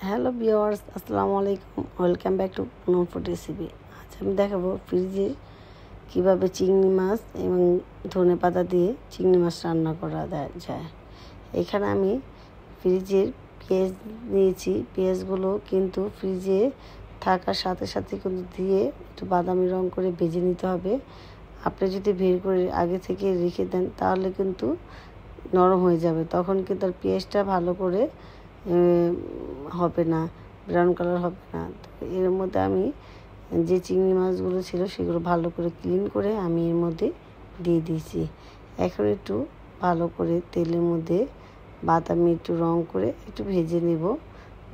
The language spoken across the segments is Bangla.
হ্যালো ভিউয়ার্স, আসসালামু আলাইকুম। Welcome back to Poonam food recipe. আজ আমি দেখাবো ফ্রিজে কীভাবে চিংড়ি মাছ এবং ধনেপাতা দিয়ে চিংড়ি মাছ রান্না করা যায়। এখানে আমি ফ্রিজের পেঁয়াজ নিয়েছি। পেঁয়াজগুলো কিন্তু ফ্রিজে থাকার সাথে সাথে কিন্তু দিয়ে একটু বাদামি রং করে ভেজে নিতে হবে। আপনি যদি বের করে আগে থেকে রেখে দেন তাহলে কিন্তু নরম হয়ে যাবে, তখন কিন্তু আর পেঁয়াজটা ভালো করে হবে না, ব্রাউন কালার হবে না। তো এর মধ্যে আমি যে চিংড়ি মাছগুলো ছিল সেগুলো ভালো করে ক্লিন করে আমি এর মধ্যে দিয়ে দিয়েছি। এখন একটু ভালো করে তেলের মধ্যে বাদামি একটু রং করে একটু ভেজে নেব।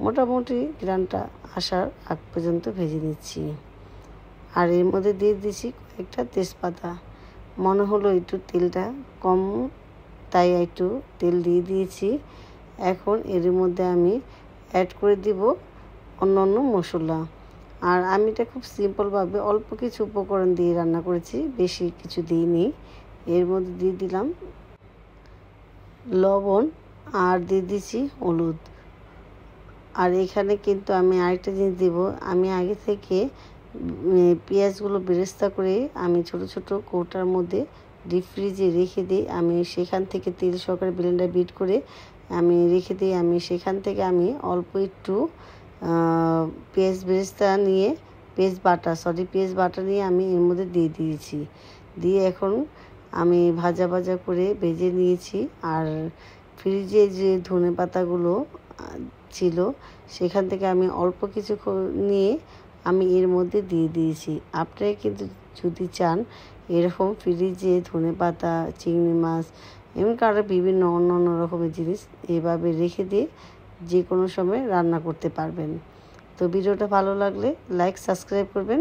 মোটামুটি গ্রানটা আসার আগ পর্যন্ত ভেজে নিচ্ছি। আর এর মধ্যে দিয়ে দিয়েছি কয়েকটা তেজপাতা। মনে হলো একটু তেলটা কম, তাই একটু তেল দিয়ে দিয়েছি। এখন এর মধ্যে আমি অ্যাড করে দিব অন্য মশলা। আর আমি এটা খুব সিম্পলভাবে অল্প কিছু উপকরণ দিয়ে রান্না করেছি, বেশি কিছু দিইনি। এর মধ্যে দিয়ে দিলাম লবণ আর দিয়ে দিচ্ছি হলুদ। আর এখানে কিন্তু আমি আরেকটা জিনিস দেব, আমি আগে থেকে পেঁয়াজগুলো বেরেস্তা করে আমি ছোট ছোট কৌটার মধ্যে ডিপ ফ্রিজে রেখে দিই। আমি সেখান থেকে তেল সহকারে ব্লেন্ডার বিট করে আমি রেখে দিই। আমি সেখান থেকে আমি অল্প একটু পেঁয়াজ বেরেস্তা নিয়ে পেঁয়াজ বাটা নিয়ে আমি এর মধ্যে দিয়ে দিয়েছি। দিয়ে এখন আমি ভাজা করে ভেজে নিয়েছি। আর ফ্রিজে যে ধনেপাতাগুলো ছিল সেখান থেকে আমি অল্প কিছু নিয়ে আমি এর মধ্যে দিয়ে দিয়েছি। আপনারা কিন্তু যদি চান এরকম ফ্রিজে ধনেপাতা, চিংড়ি মাছ এবং আরও বিভিন্ন অন্য রকমের জিনিস এভাবে রেখে দিয়ে যে কোনো সময় রান্না করতে পারবেন। তো ভিডিওটা ভালো লাগলে লাইক, সাবস্ক্রাইব করবেন।